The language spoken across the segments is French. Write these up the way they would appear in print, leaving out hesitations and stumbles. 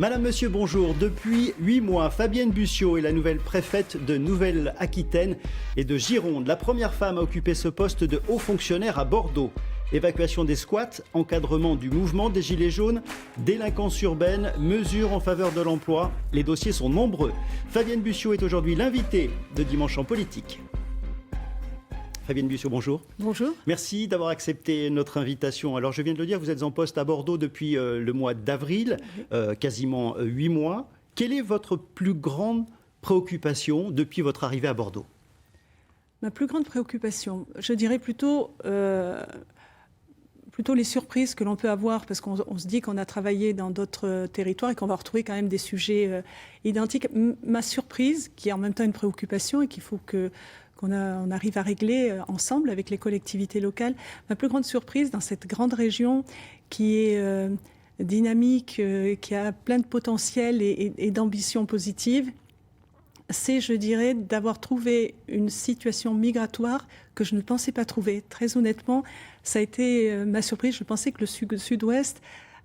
Madame, monsieur, bonjour. Depuis 8 mois, Fabienne Bussiot est la nouvelle préfète de Nouvelle-Aquitaine et de Gironde. La première femme à occuper ce poste de haut fonctionnaire à Bordeaux. Évacuation des squats, encadrement du mouvement des Gilets jaunes, délinquance urbaine, mesures en faveur de l'emploi. Les dossiers sont nombreux. Fabienne Bussiot est aujourd'hui l'invitée de Dimanche en politique. Fabienne Bussiot, bonjour. Bonjour. Merci d'avoir accepté notre invitation. Alors, je viens de le dire, vous êtes en poste à Bordeaux depuis le mois d'avril, quasiment 8 mois. Quelle est votre plus grande préoccupation depuis votre arrivée à Bordeaux ? Ma plus grande préoccupation, je dirais plutôt les surprises que l'on peut avoir, parce qu'on se dit qu'on a travaillé dans d'autres territoires et qu'on va retrouver quand même des sujets identiques. Ma surprise, qui est en même temps une préoccupation et qu'il faut qu'on arrive à régler ensemble avec les collectivités locales, ma plus grande surprise dans cette grande région qui est dynamique, qui a plein de potentiel et d'ambitions positives, c'est, je dirais, d'avoir trouvé une situation migratoire que je ne pensais pas trouver. Très honnêtement, ça a été ma surprise. Je pensais que le sud-ouest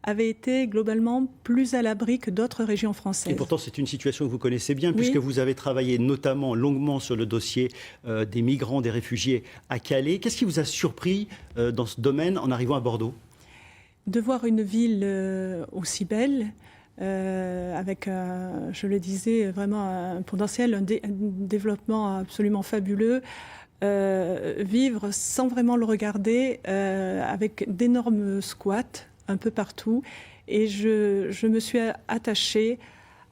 avait été globalement plus à l'abri que d'autres régions françaises. Et pourtant, c'est une situation que vous connaissez bien, puisque vous avez travaillé notamment longuement sur le dossier des migrants, des réfugiés à Calais. Qu'est-ce qui vous a surpris dans ce domaine en arrivant à Bordeaux ? De voir une ville aussi belle, avec, je le disais, vraiment un potentiel, un développement absolument fabuleux, vivre sans vraiment le regarder, avec d'énormes squats un peu partout. Et je me suis attachée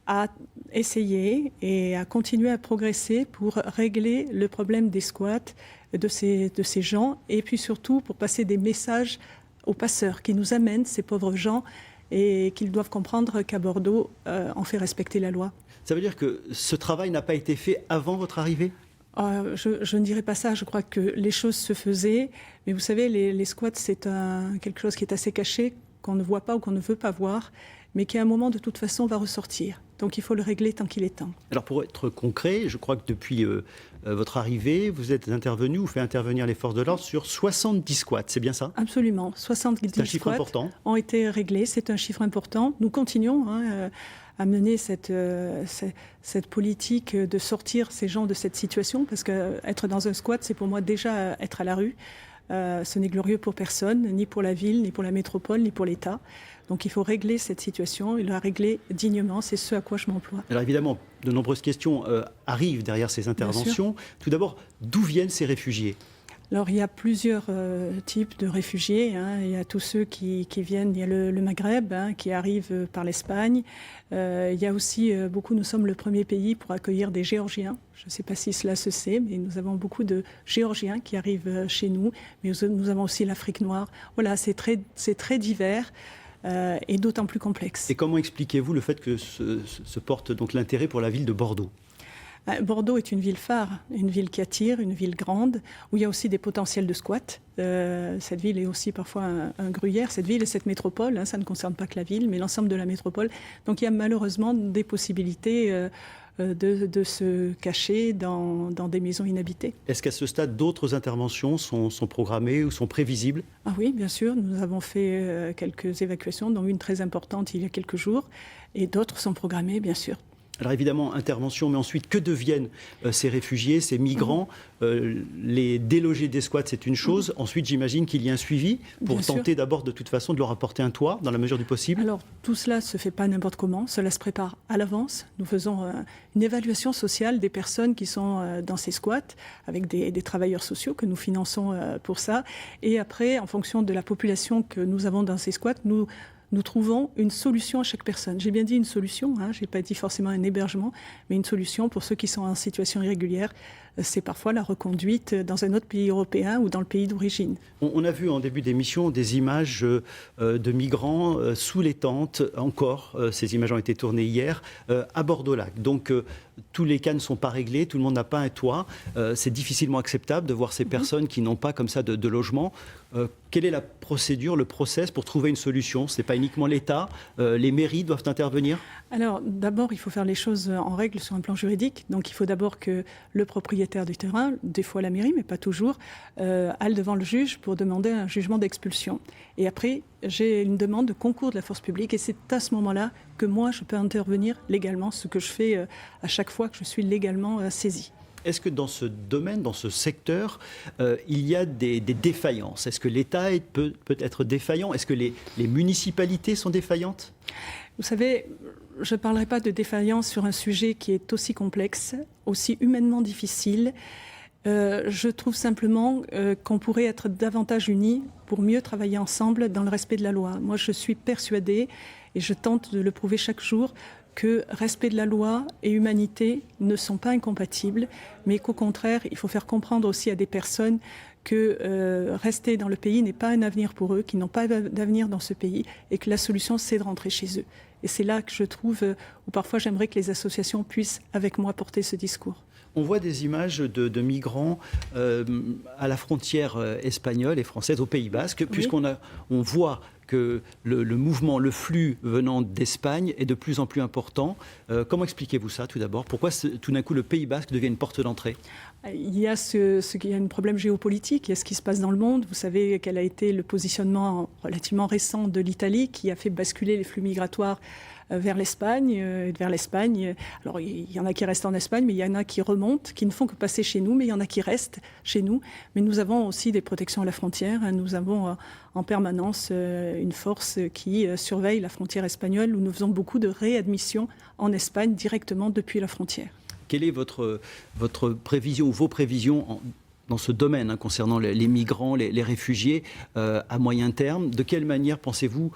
à essayer et à continuer à progresser pour régler le problème des squats, de ces gens, et puis surtout pour passer des messages aux passeurs qui nous amènent, ces pauvres gens, et qu'ils doivent comprendre qu'à Bordeaux, on fait respecter la loi. Ça veut dire que ce travail n'a pas été fait avant votre arrivée ? Je ne dirais pas ça, je crois que les choses se faisaient, mais vous savez, les squats, c'est quelque chose qui est assez caché, qu'on ne voit pas ou qu'on ne veut pas voir, mais qui à un moment, de toute façon, va ressortir. Donc il faut le régler tant qu'il est temps. Alors pour être concret, je crois que depuis votre arrivée, vous êtes intervenu ou fait intervenir les forces de l'ordre sur 70 squats, c'est bien ça ? Absolument, 70 chiffre squats important. Ont été réglés, c'est un chiffre important. Nous continuons à mener cette politique de sortir ces gens de cette situation, parce qu'être dans un squat, c'est pour moi déjà être à la rue. Ce n'est glorieux pour personne, ni pour la ville, ni pour la métropole, ni pour l'État. Donc il faut régler cette situation et la régler dignement, c'est ce à quoi je m'emploie. Alors évidemment, de nombreuses questions arrivent derrière ces interventions. Tout d'abord, d'où viennent ces réfugiés ? Alors il y a plusieurs types de réfugiés. Il y a tous ceux qui viennent, il y a le Maghreb qui arrive par l'Espagne. Il y a aussi nous sommes le premier pays pour accueillir des Géorgiens. Je ne sais pas si cela se sait, mais nous avons beaucoup de Géorgiens qui arrivent chez nous. Mais nous avons aussi l'Afrique noire. Voilà, c'est très divers. Et d'autant plus complexe. Et comment expliquez-vous le fait que se porte donc l'intérêt pour la ville de Bordeaux ? Bordeaux est une ville phare, une ville qui attire, une ville grande, où il y a aussi des potentiels de squat. Cette ville est aussi parfois un gruyère, cette ville et cette métropole, ça ne concerne pas que la ville, mais l'ensemble de la métropole. Donc il y a malheureusement des possibilités de se cacher dans des maisons inhabitées. Est-ce qu'à ce stade, d'autres interventions sont programmées ou sont prévisibles ? Ah oui, bien sûr. Nous avons fait quelques évacuations, dont une très importante il y a quelques jours, et d'autres sont programmées, bien sûr. Alors évidemment, intervention, mais ensuite, que deviennent ces réfugiés, ces migrants ? Les délogés des squats, c'est une chose. Ensuite, j'imagine qu'il y a un suivi pour tenter d'abord, de toute façon, de leur apporter un toit, dans la mesure du possible. Alors, tout cela ne se fait pas n'importe comment. Cela se prépare à l'avance. Nous faisons une évaluation sociale des personnes qui sont dans ces squats, avec des travailleurs sociaux que nous finançons pour ça. Et après, en fonction de la population que nous avons dans ces squats, nous trouvons une solution à chaque personne. J'ai bien dit une solution, je n'ai pas dit forcément un hébergement, mais une solution pour ceux qui sont en situation irrégulière. C'est parfois la reconduite dans un autre pays européen ou dans le pays d'origine. On a vu en début d'émission des images de migrants sous les tentes, encore. Ces images ont été tournées hier, à Bordeaux-Lac. Donc tous les cas ne sont pas réglés, tout le monde n'a pas un toit. C'est difficilement acceptable de voir ces personnes qui n'ont pas comme ça de logement. Quelle est la procédure, le process pour trouver une solution ? Ce n'est pas pas uniquement l'État. Les mairies doivent intervenir? Alors, d'abord, il faut faire les choses en règle sur un plan juridique. Donc, il faut d'abord que le propriétaire du terrain, des fois la mairie, mais pas toujours, aille devant le juge pour demander un jugement d'expulsion. Et après, j'ai une demande de concours de la force publique et c'est à ce moment-là que moi, je peux intervenir légalement, ce que je fais à chaque fois que je suis légalement saisie. Est-ce que dans ce domaine, dans ce secteur, il y a des défaillances? Est-ce que l'État peut être défaillant? Est-ce que les municipalités sont défaillantes? Vous savez, je ne parlerai pas de défaillance sur un sujet qui est aussi complexe, aussi humainement difficile. Je trouve simplement qu'on pourrait être davantage unis pour mieux travailler ensemble dans le respect de la loi. Moi, je suis persuadée, et je tente de le prouver chaque jour, que respect de la loi et humanité ne sont pas incompatibles, mais qu'au contraire, il faut faire comprendre aussi à des personnes que rester dans le pays n'est pas un avenir pour eux, qu'ils n'ont pas d'avenir dans ce pays, et que la solution, c'est de rentrer chez eux. Et c'est là que je trouve, où parfois j'aimerais que les associations puissent, avec moi, porter ce discours. On voit des images de migrants à la frontière espagnole et française, au Pays Basque, oui. Puisqu'on voit que le mouvement, le flux venant d'Espagne est de plus en plus important. Comment expliquez-vous ça, tout d'abord? Pourquoi tout d'un coup le Pays Basque devient une porte d'entrée? Il y a un problème géopolitique, il y a ce qui se passe dans le monde. Vous savez quel a été le positionnement relativement récent de l'Italie qui a fait basculer les flux migratoires vers l'Espagne. Alors, il y en a qui restent en Espagne, mais il y en a qui remontent, qui ne font que passer chez nous, mais il y en a qui restent chez nous. Mais nous avons aussi des protections à la frontière. Nous avons en permanence une force qui surveille la frontière espagnole, où nous faisons beaucoup de réadmissions en Espagne directement depuis la frontière. Quelle est votre prévision ou vos prévisions dans ce domaine concernant les migrants, les réfugiés à moyen terme? De quelle manière pensez-vous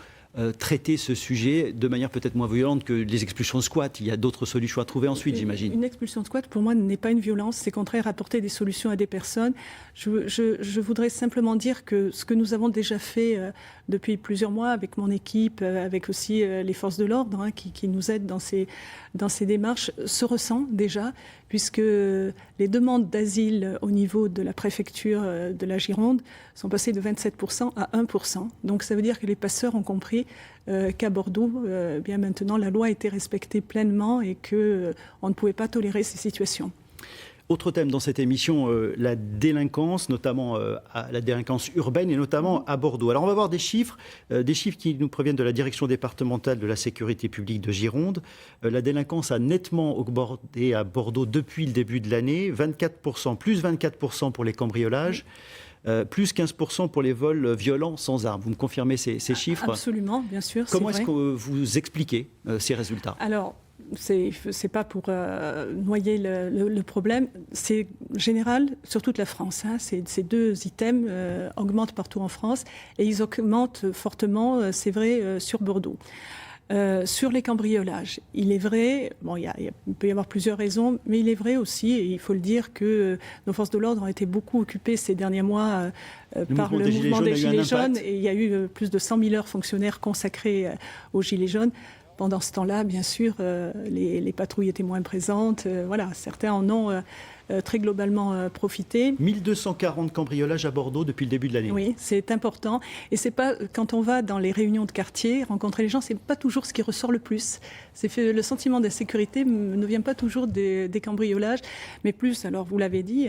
traiter ce sujet de manière peut-être moins violente que les expulsions de squat? Il y a d'autres solutions à trouver ensuite, j'imagine. Une expulsion de squat, pour moi, n'est pas une violence. C'est contraire à apporter des solutions à des personnes. Je voudrais simplement dire que ce que nous avons déjà fait depuis plusieurs mois avec mon équipe, avec aussi les forces de l'ordre qui nous aident dans ces démarches, se ressent déjà, puisque les demandes d'asile au niveau de la préfecture de la Gironde sont passées de 27% à 1%. Donc ça veut dire que les passeurs ont compris qu'à Bordeaux, bien maintenant, la loi a été respectée pleinement et qu'on ne pouvait pas tolérer ces situations. Autre thème dans cette émission, la délinquance, notamment la délinquance urbaine et notamment à Bordeaux. Alors on va voir des chiffres qui nous proviennent de la direction départementale de la sécurité publique de Gironde. La délinquance a nettement augmenté à Bordeaux depuis le début de l'année, 24%, plus 24% pour les cambriolages. Plus 15% pour les vols violents sans armes. Vous me confirmez ces chiffres? Absolument, bien sûr. Comment est-ce que vous expliquez ces résultats? Alors, c'est pas pour noyer le problème, c'est général sur toute la France. Ces deux items augmentent partout en France et ils augmentent fortement, c'est vrai, sur Bordeaux. Sur les cambriolages, il est vrai, il peut y avoir plusieurs raisons, mais il est vrai aussi, et il faut le dire, que nos forces de l'ordre ont été beaucoup occupées ces derniers mois par le mouvement des Gilets jaunes, et il y a eu plus de 100 000 heures fonctionnaires consacrées aux Gilets jaunes. Pendant ce temps-là, bien sûr, les patrouilles étaient moins présentes. Certains en ont très globalement profité. 1240 cambriolages à Bordeaux depuis le début de l'année. Oui, c'est important. Et c'est pas, quand on va dans les réunions de quartier, rencontrer les gens, c'est pas toujours ce qui ressort le plus. Le sentiment d'insécurité ne vient pas toujours des cambriolages, mais plus, alors vous l'avez dit,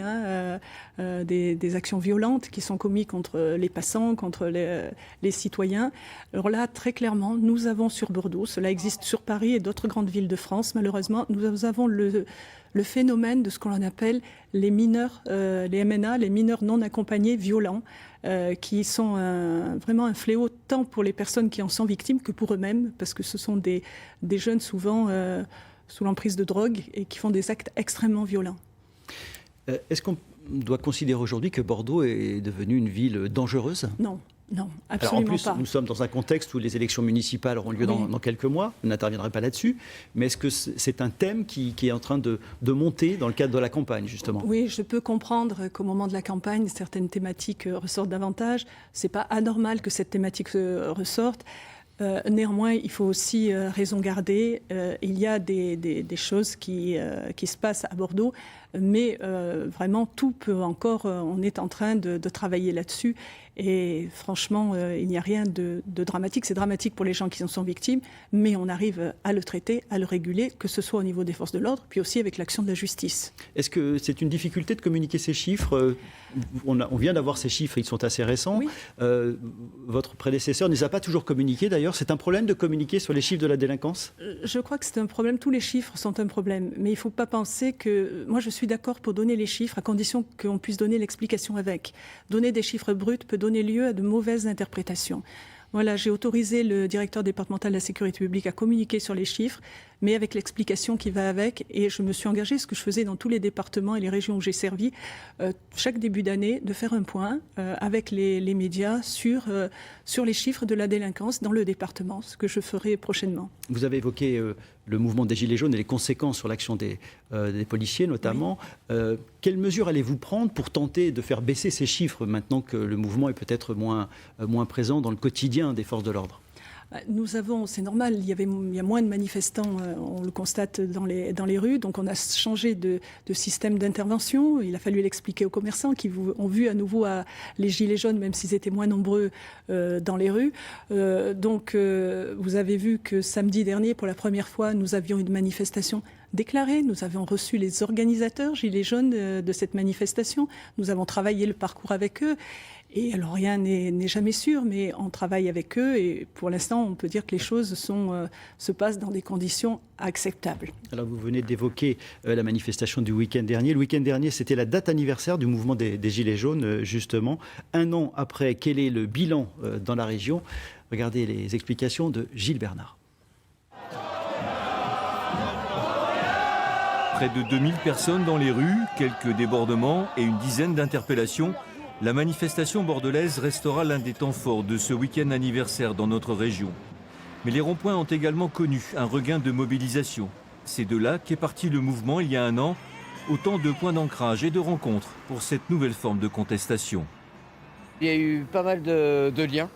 des actions violentes qui sont commises contre les passants, contre les citoyens. Alors là, très clairement, nous avons sur Bordeaux, cela existe sur Paris et d'autres grandes villes de France, malheureusement, nous avons le phénomène de ce qu'on appelle les mineurs, les MNA, les mineurs non accompagnés violents, qui sont vraiment un fléau tant pour les personnes qui en sont victimes que pour eux-mêmes, parce que ce sont des jeunes souvent sous l'emprise de drogue et qui font des actes extrêmement violents. Est-ce qu'on doit considérer aujourd'hui que Bordeaux est devenue une ville dangereuse? Non. Non, absolument pas. Alors en plus, nous sommes dans un contexte où les élections municipales auront lieu dans quelques mois. Vous n'interviendrez pas là-dessus. Mais est-ce que c'est un thème qui est en train de monter dans le cadre de la campagne, justement? Oui, je peux comprendre qu'au moment de la campagne, certaines thématiques ressortent davantage. Ce n'est pas anormal que cette thématique ressorte. Néanmoins, il faut aussi raison garder. Il y a des choses qui se passent à Bordeaux, mais vraiment tout peut encore. On est en train de travailler là-dessus. Et franchement, il n'y a rien de dramatique. C'est dramatique pour les gens qui en sont victimes, mais on arrive à le traiter, à le réguler, que ce soit au niveau des forces de l'ordre, puis aussi avec l'action de la justice. Est-ce que c'est une difficulté de communiquer ces chiffres ? On vient d'avoir ces chiffres, ils sont assez récents. Oui. Votre prédécesseur ne les a pas toujours communiqués d'ailleurs. C'est un problème de communiquer sur les chiffres de la délinquance ? Je crois que c'est un problème. Tous les chiffres sont un problème. Mais il ne faut pas penser que... Moi, je suis d'accord pour donner les chiffres à condition qu'on puisse donner l'explication avec. Donner des chiffres bruts peut donner lieu à de mauvaises interprétations. Voilà, j'ai autorisé le directeur départemental de la sécurité publique à communiquer sur les chiffres, mais avec l'explication qui va avec. Et je me suis engagée, ce que je faisais dans tous les départements et les régions où j'ai servi, chaque début d'année, de faire un point avec les médias sur les chiffres de la délinquance dans le département, ce que je ferai prochainement. Vous avez évoqué le mouvement des Gilets jaunes et les conséquences sur l'action des policiers notamment. Oui. Quelles mesures allez-vous prendre pour tenter de faire baisser ces chiffres maintenant que le mouvement est peut-être moins présent dans le quotidien des forces de l'ordre ? Nous avons, c'est normal, il y a moins de manifestants, on le constate dans les rues, donc on a changé de système d'intervention. Il a fallu l'expliquer aux commerçants qui ont vu à nouveau les gilets jaunes, même s'ils étaient moins nombreux dans les rues. Donc vous avez vu que samedi dernier, pour la première fois, nous avions une manifestation déclarée. Nous avons reçu les organisateurs gilets jaunes de cette manifestation. Nous avons travaillé le parcours avec eux. Et alors rien n'est jamais sûr, mais on travaille avec eux et pour l'instant on peut dire que les choses se passent dans des conditions acceptables. Alors vous venez d'évoquer la manifestation du week-end dernier. Le week-end dernier, c'était la date anniversaire du mouvement des Gilets jaunes, justement. Un an après, quel est le bilan dans la région ? Regardez les explications de Gilles Bernard. Près de 2000 personnes dans les rues, quelques débordements et une dizaine d'interpellations. La manifestation bordelaise restera l'un des temps forts de ce week-end anniversaire dans notre région. Mais les ronds-points ont également connu un regain de mobilisation. C'est de là qu'est parti le mouvement il y a un an, autant de points d'ancrage et de rencontres pour cette nouvelle forme de contestation. Il y a eu pas mal de liens,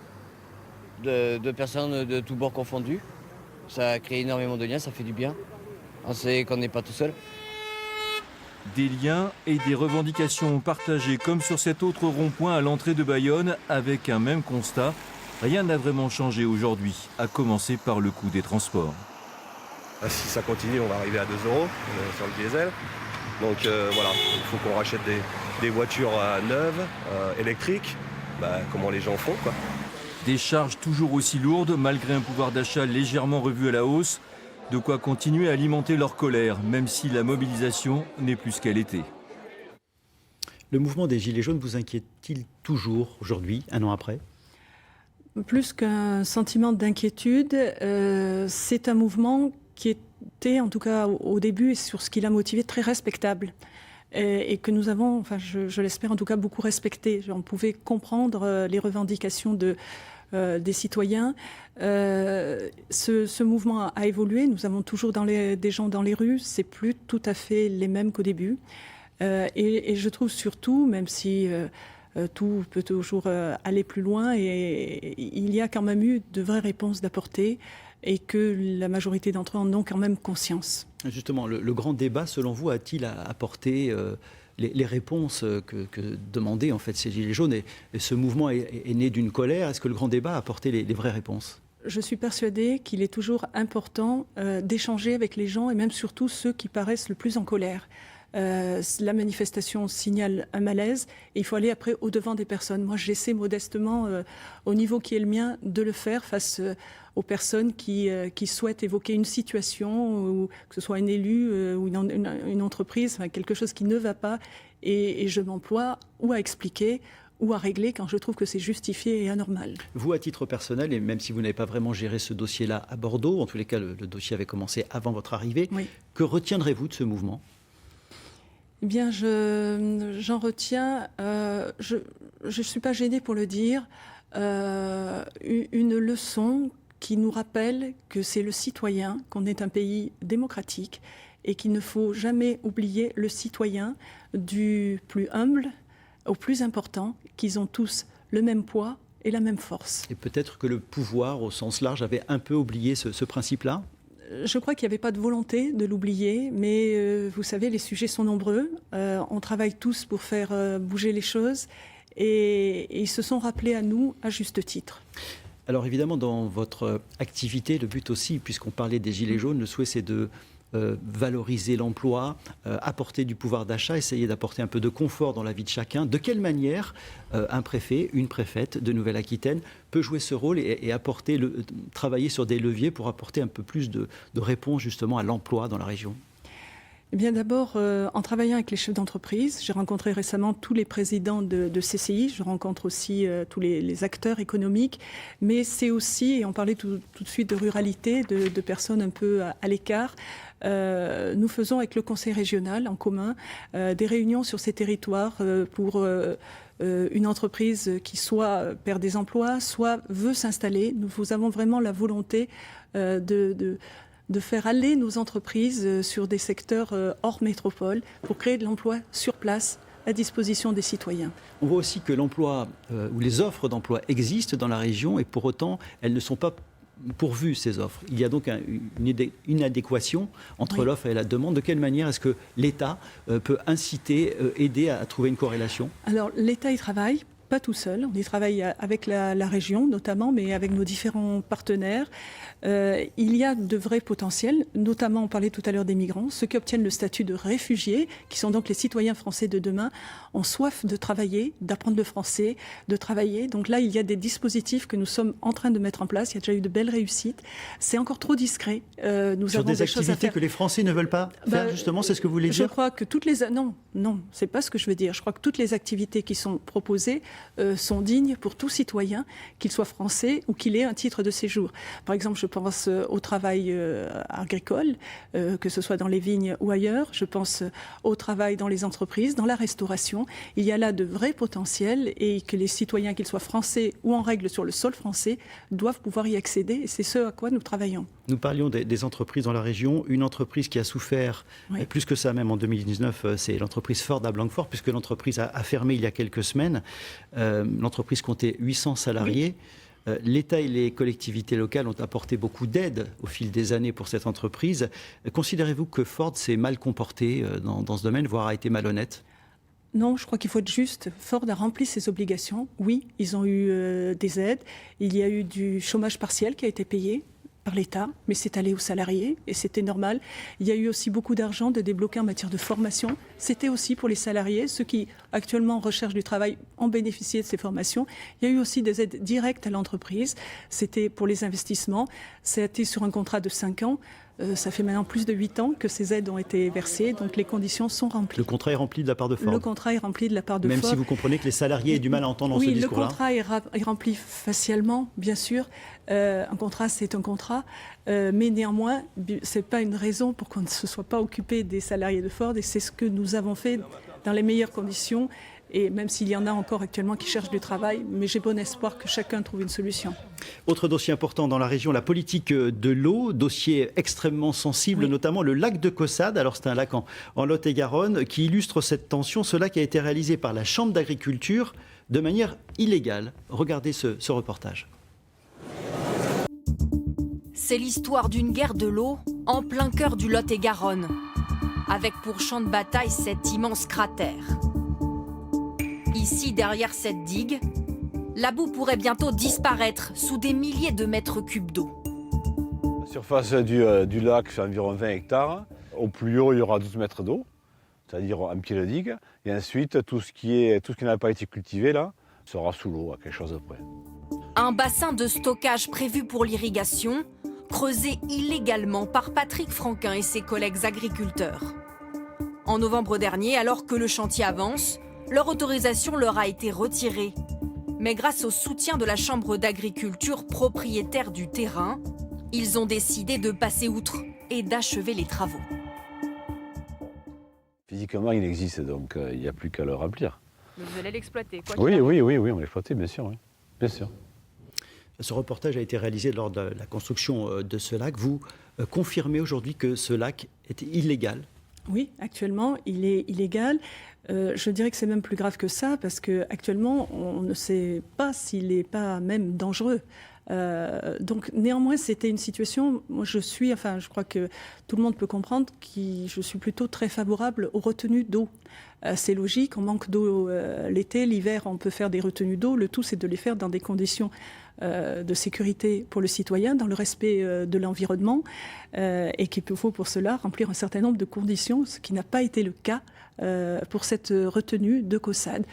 de personnes de tous bords confondus. Ça a créé énormément de liens, ça fait du bien. On sait qu'on n'est pas tout seul. Des liens et des revendications partagées comme sur cet autre rond-point à l'entrée de Bayonne avec un même constat. Rien n'a vraiment changé aujourd'hui, à commencer par le coût des transports. Si ça continue, on va arriver à 2 € sur le diesel. Donc voilà, il faut qu'on rachète des voitures neuves, électriques, comment les gens font, quoi. Des charges toujours aussi lourdes malgré un pouvoir d'achat légèrement revu à la hausse. De quoi continuer à alimenter leur colère, même si la mobilisation n'est plus ce qu'elle était. Le mouvement des Gilets jaunes vous inquiète-t-il toujours aujourd'hui, un an après ? Plus qu'un sentiment d'inquiétude, c'est un mouvement qui était, en tout cas au début, et sur ce qui l'a motivé, très respectable. Et que nous avons, enfin je l'espère en tout cas, beaucoup respecté. On pouvait comprendre les revendications des citoyens. Ce mouvement a évolué. Nous avons toujours des gens dans les rues. C'est plus tout à fait les mêmes qu'au début. Et je trouve surtout, même si tout peut toujours aller plus loin, et il y a quand même eu de vraies réponses d'apporter et que la majorité d'entre eux en ont quand même conscience. Justement, le grand débat, selon vous, a-t-il apporté les réponses que demandaient en fait ces Gilets jaunes et ce mouvement est né d'une colère. Est-ce que le grand débat a apporté les vraies réponses ? Je suis persuadée qu'il est toujours important d'échanger avec les gens et même surtout ceux qui paraissent le plus en colère. La manifestation signale un malaise et il faut aller après au-devant des personnes. Moi, j'essaie modestement, au niveau qui est le mien, de le faire face aux personnes qui souhaitent évoquer une situation, ou que ce soit un élu ou une entreprise, enfin, quelque chose qui ne va pas. Et je m'emploie ou à expliquer ou à régler quand je trouve que c'est justifié et anormal. Vous, à titre personnel, et même si vous n'avez pas vraiment géré ce dossier-là à Bordeaux, en tous les cas, le dossier avait commencé avant votre arrivée, oui. Que retiendrez-vous de ce mouvement ? Eh bien, j'en retiens, je ne suis pas gênée pour le dire, une leçon qui nous rappelle que c'est le citoyen, qu'on est un pays démocratique et qu'il ne faut jamais oublier le citoyen du plus humble au plus important, qu'ils ont tous le même poids et la même force. Et peut-être que le pouvoir, au sens large, avait un peu oublié ce principe-là ? Je crois qu'il n'y avait pas de volonté de l'oublier, mais vous savez, les sujets sont nombreux. On travaille tous pour faire bouger les choses et ils se sont rappelés à nous à juste titre. Alors évidemment, dans votre activité, le but aussi, puisqu'on parlait des Gilets jaunes, le souhait c'est de valoriser l'emploi, apporter du pouvoir d'achat, essayer d'apporter un peu de confort dans la vie de chacun. De quelle manière un préfet, une préfète de Nouvelle-Aquitaine peut jouer ce rôle et apporter travailler sur des leviers pour apporter un peu plus de réponse justement à l'emploi dans la région ? Eh bien d'abord, en travaillant avec les chefs d'entreprise, j'ai rencontré récemment tous les présidents de CCI, je rencontre aussi tous les acteurs économiques, mais c'est aussi, et on parlait tout de suite de ruralité, de personnes un peu à l'écart. Nous faisons avec le conseil régional en commun des réunions sur ces territoires pour une entreprise qui soit perd des emplois, soit veut s'installer. Nous avons vraiment la volonté de faire aller nos entreprises sur des secteurs hors métropole pour créer de l'emploi sur place à disposition des citoyens. On voit aussi que l'emploi ou les offres d'emploi existent dans la région et pour autant elles ne sont pas pourvues, ces offres. Il y a donc une adéquation entre l'offre et la demande. De quelle manière est-ce que l'État peut inciter, aider à trouver une corrélation ? Alors l'État y travaille. Pas tout seul, on y travaille avec la région notamment, mais avec nos différents partenaires. Il y a de vrais potentiels, notamment on parlait tout à l'heure des migrants, ceux qui obtiennent le statut de réfugiés, qui sont donc les citoyens français de demain, ont soif de travailler, d'apprendre le français, de travailler. Donc là, il y a des dispositifs que nous sommes en train de mettre en place, il y a déjà eu de belles réussites. C'est encore trop discret. Nous Sur avons des activités que les Français ne veulent pas faire, justement, c'est ce que vous voulez dire ? Je crois que toutes les... Non, c'est pas ce que je veux dire. Je crois que toutes les activités qui sont proposées sont dignes pour tout citoyen, qu'il soit français ou qu'il ait un titre de séjour. Par exemple, je pense au travail agricole, que ce soit dans les vignes ou ailleurs. Je pense au travail dans les entreprises, dans la restauration. Il y a là de vrais potentiels et que les citoyens, qu'ils soient français ou en règle sur le sol français, doivent pouvoir y accéder. Et c'est ce à quoi nous travaillons. Nous parlions des entreprises dans la région. Une entreprise qui a souffert, plus que ça même en 2019, c'est l'entreprise Ford à Blanquefort, puisque l'entreprise a fermé il y a quelques semaines. L'entreprise comptait 800 salariés. L'État et les collectivités locales ont apporté beaucoup d'aide au fil des années pour cette entreprise. Considérez-vous que Ford s'est mal comporté dans ce domaine, voire a été malhonnête ? Non, je crois qu'il faut être juste. Ford a rempli ses obligations. Oui, ils ont eu des aides. Il y a eu du chômage partiel qui a été payé par l'État, mais c'est allé aux salariés et c'était normal. Il y a eu aussi beaucoup d'argent de débloquer en matière de formation. C'était aussi pour les salariés, ceux qui actuellement recherchent du travail ont bénéficié de ces formations. Il y a eu aussi des aides directes à l'entreprise. C'était pour les investissements. C'était sur un contrat de 5 ans. Ça fait maintenant plus de 8 ans que ces aides ont été versées, donc les conditions sont remplies. Le contrat est rempli de la part de Ford ? Le contrat est rempli de la part de Ford. Même si vous comprenez que les salariés aient du mal à entendre ce discours-là ? Oui, le contrat est rempli facialement, bien sûr. Un contrat, c'est un contrat. Mais néanmoins, ce n'est pas une raison pour qu'on ne se soit pas occupé des salariés de Ford. Et c'est ce que nous avons fait dans les meilleures conditions. Et même s'il y en a encore actuellement qui cherchent du travail, mais j'ai bon espoir que chacun trouve une solution. Autre dossier important dans la région, la politique de l'eau, dossier extrêmement sensible, notamment le lac de Caussade. Alors c'est un lac en Lot-et-Garonne qui illustre cette tension. Ce lac a été réalisé par la Chambre d'agriculture de manière illégale. Regardez ce reportage. C'est l'histoire d'une guerre de l'eau en plein cœur du Lot-et-Garonne, avec pour champ de bataille cet immense cratère. Ici, derrière cette digue, la boue pourrait bientôt disparaître sous des milliers de mètres cubes d'eau. La surface du lac fait environ 20 hectares. Au plus haut, il y aura 12 mètres d'eau, c'est-à-dire un pied de digue. Et ensuite, tout ce qui n'a pas été cultivé là sera sous l'eau, à quelque chose près. Un bassin de stockage prévu pour l'irrigation, creusé illégalement par Patrick Franquin et ses collègues agriculteurs. En novembre dernier, alors que le chantier avance, leur autorisation leur a été retirée. Mais grâce au soutien de la Chambre d'agriculture propriétaire du terrain, ils ont décidé de passer outre et d'achever les travaux. Physiquement, il existe, donc il n'y a plus qu'à le remplir. Mais vous allez l'exploiter, quoi? Oui, on l'exploite, bien sûr, oui. Bien sûr. Ce reportage a été réalisé lors de la construction de ce lac. Vous confirmez aujourd'hui que ce lac est illégal ? Oui, actuellement, il est illégal. Je dirais que c'est même plus grave que ça, parce qu'actuellement, on ne sait pas s'il n'est pas même dangereux. Donc néanmoins, c'était une situation, moi je crois que tout le monde peut comprendre que je suis plutôt très favorable aux retenues d'eau. C'est logique, on manque d'eau l'été, l'hiver on peut faire des retenues d'eau, le tout c'est de les faire dans des conditions de sécurité pour le citoyen, dans le respect de l'environnement, et qu'il faut pour cela remplir un certain nombre de conditions, ce qui n'a pas été le cas pour cette retenue de Caussade.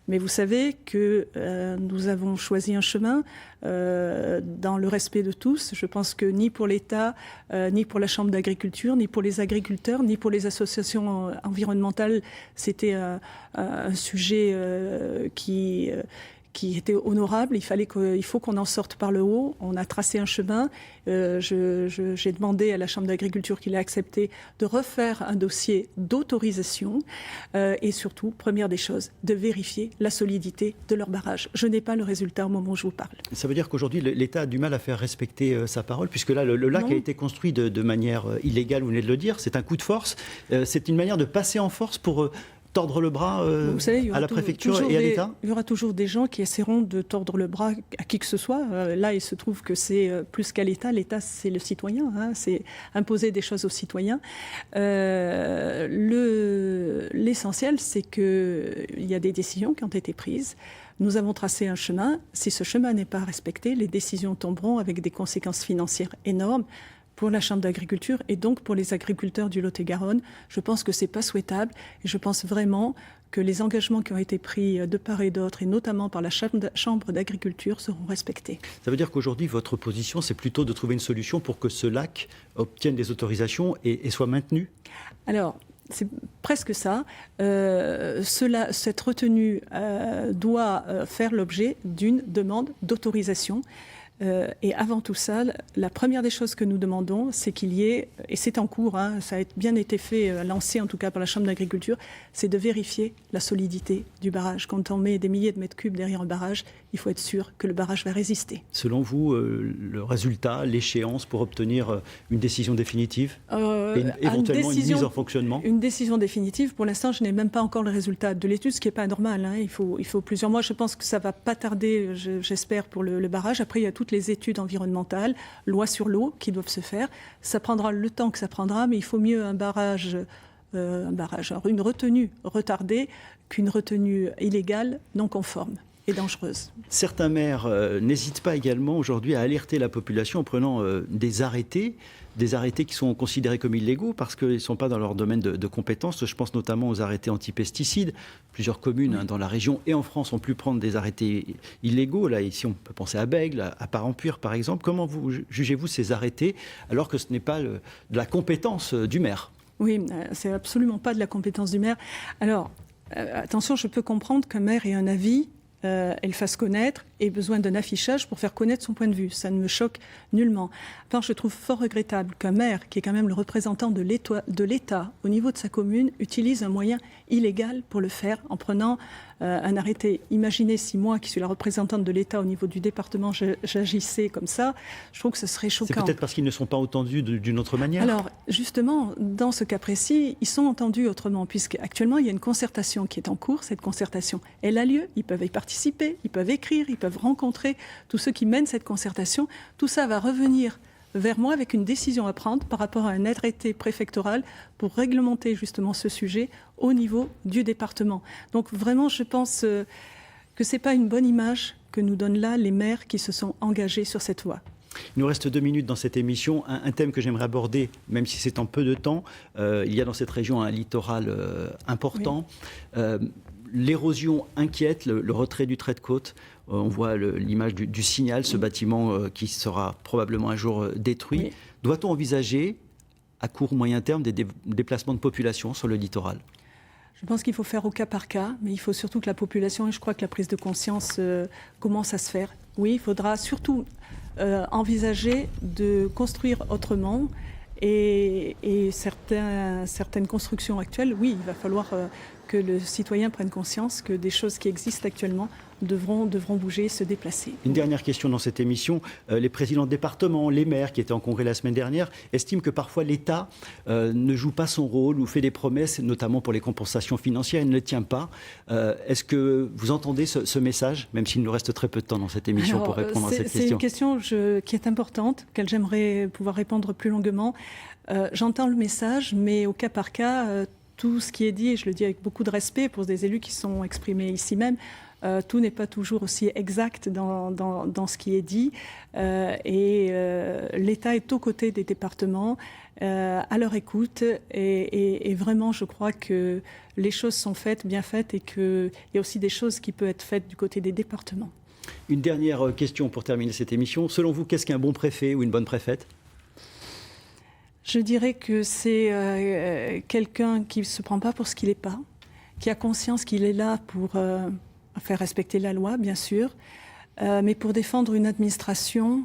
Mais vous savez que nous avons choisi un chemin dans le respect de tous. Je pense que ni pour l'État, ni pour la Chambre d'agriculture, ni pour les agriculteurs, ni pour les associations environnementales, c'était un sujet qui était honorable. Il faut qu'on en sorte par le haut. On a tracé un chemin. J'ai demandé à la Chambre d'agriculture qu'il ait accepté de refaire un dossier d'autorisation et surtout, première des choses, de vérifier la solidité de leur barrage. Je n'ai pas le résultat au moment où je vous parle. Ça veut dire qu'aujourd'hui, l'État a du mal à faire respecter sa parole, puisque là, le lac a été construit de manière illégale, vous venez de le dire. C'est un coup de force. C'est une manière de passer en force pour tordre le bras vous savez, à la préfecture et à l'État ? Il y aura toujours des gens qui essaieront de tordre le bras à qui que ce soit. Là, il se trouve que c'est plus qu'à l'État. L'État, c'est le citoyen. C'est imposer des choses aux citoyens. L'essentiel, c'est qu'il y a des décisions qui ont été prises. Nous avons tracé un chemin. Si ce chemin n'est pas respecté, les décisions tomberont avec des conséquences financières énormes pour la Chambre d'agriculture et donc pour les agriculteurs du Lot-et-Garonne. Je pense que ce n'est pas souhaitable et je pense vraiment que les engagements qui ont été pris de part et d'autre, et notamment par la Chambre d'agriculture, seront respectés. Ça veut dire qu'aujourd'hui, votre position, c'est plutôt de trouver une solution pour que ce lac obtienne des autorisations et soit maintenu ? Alors, c'est presque ça. Cette retenue doit faire l'objet d'une demande d'autorisation. Et avant tout ça, la première des choses que nous demandons, c'est qu'il y ait, et c'est en cours, ça a bien été fait, lancé en tout cas par la Chambre d'agriculture, c'est de vérifier la solidité du barrage. Quand on met des milliers de mètres cubes derrière un barrage, il faut être sûr que le barrage va résister. Selon vous, le résultat, l'échéance pour obtenir une décision définitive et éventuellement une mise en fonctionnement ? Une décision définitive, pour l'instant, je n'ai même pas encore le résultat de l'étude, ce qui n'est pas normal. Il faut plusieurs mois. Je pense que ça ne va pas tarder, j'espère, pour le barrage. Après, il y a toutes les études environnementales, loi sur l'eau, qui doivent se faire. Ça prendra le temps que ça prendra, mais il faut mieux une retenue retardée qu'une retenue illégale non conforme et dangereuse. Certains maires n'hésitent pas également aujourd'hui à alerter la population en prenant des arrêtés qui sont considérés comme illégaux parce qu'ils ne sont pas dans leur domaine de compétence. Je pense notamment aux arrêtés anti-pesticides. Plusieurs communes dans la région et en France ont pu prendre des arrêtés illégaux. Là, ici, on peut penser à Bègles, à Parampuire, par exemple. Comment jugez-vous ces arrêtés alors que ce n'est pas de la compétence du maire ? Oui, c'est absolument pas de la compétence du maire. Alors, attention, je peux comprendre qu'un maire ait un avis, elle fasse connaître, ait besoin d'un affichage pour faire connaître son point de vue. Ça ne me choque nullement. Enfin, je trouve fort regrettable qu'un maire, qui est quand même le représentant de l'État au niveau de sa commune, utilise un moyen illégal pour le faire en prenant un arrêté. Imaginez si moi, qui suis la représentante de l'État au niveau du département, j'agissais comme ça. Je trouve que ce serait choquant. C'est peut-être parce qu'ils ne sont pas entendus d'une autre manière. Alors, justement, dans ce cas précis, ils sont entendus autrement, puisqu'actuellement, il y a une concertation qui est en cours. Cette concertation, elle a lieu. Ils peuvent y participer, ils peuvent écrire, ils peuvent rencontrer tous ceux qui mènent cette concertation. Tout ça va revenir vers moi avec une décision à prendre par rapport à un arrêté préfectoral pour réglementer justement ce sujet au niveau du département. Donc vraiment, je pense que ce n'est pas une bonne image que nous donnent là les maires qui se sont engagés sur cette voie. Il nous reste 2 minutes dans cette émission. Un thème que j'aimerais aborder, même si c'est en peu de temps. Il y a dans cette région un littoral important. Oui. L'érosion inquiète, le retrait du trait de côte. On voit l'image du Signal, ce bâtiment qui sera probablement un jour détruit. Oui. Doit-on envisager, à court ou moyen terme, des déplacements de population sur le littoral ? Je pense qu'il faut faire au cas par cas, mais il faut surtout que la population, et je crois que la prise de conscience commence à se faire. Oui, il faudra surtout envisager de construire autrement. Et certaines constructions actuelles, oui, il va falloir que le citoyen prenne conscience que des choses qui existent actuellement devront bouger, se déplacer. Une dernière question dans cette émission. Les présidents de département, les maires qui étaient en congrès la semaine dernière, estiment que parfois l'État ne joue pas son rôle ou fait des promesses, notamment pour les compensations financières, il ne les tient pas. Est-ce que vous entendez ce message, même s'il nous reste très peu de temps dans cette émission pour répondre à cette question? C'est une question qui est importante, auquel j'aimerais pouvoir répondre plus longuement. J'entends le message, mais au cas par cas, tout ce qui est dit, et je le dis avec beaucoup de respect pour des élus qui sont exprimés ici même, tout n'est pas toujours aussi exact dans ce qui est dit. L'État est aux côtés des départements, à leur écoute. Et vraiment, je crois que les choses sont bien faites et qu'il y a aussi des choses qui peuvent être faites du côté des départements. Une dernière question pour terminer cette émission. Selon vous, qu'est-ce qu'un bon préfet ou une bonne préfète ? Je dirais que c'est quelqu'un qui ne se prend pas pour ce qu'il n'est pas, qui a conscience qu'il est là pour faire respecter la loi, bien sûr, mais pour défendre une administration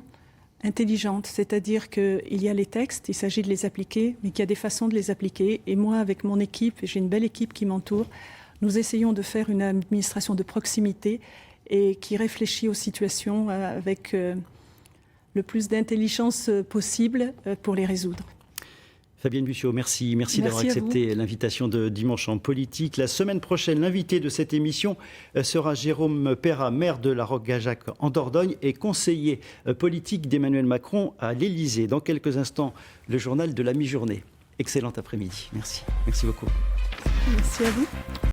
intelligente, c'est-à-dire qu'il y a les textes, il s'agit de les appliquer, mais qu'il y a des façons de les appliquer. Et moi, avec mon équipe, et j'ai une belle équipe qui m'entoure, nous essayons de faire une administration de proximité et qui réfléchit aux situations avec le plus d'intelligence possible pour les résoudre. Fabienne Bussiau, merci d'avoir accepté l'invitation de Dimanche en politique. La semaine prochaine, l'invité de cette émission sera Jérôme Perra, maire de la Roque-Gageac en Dordogne et conseiller politique d'Emmanuel Macron à l'Élysée. Dans quelques instants, le journal de la mi-journée. Excellent après-midi. Merci beaucoup. Merci à vous.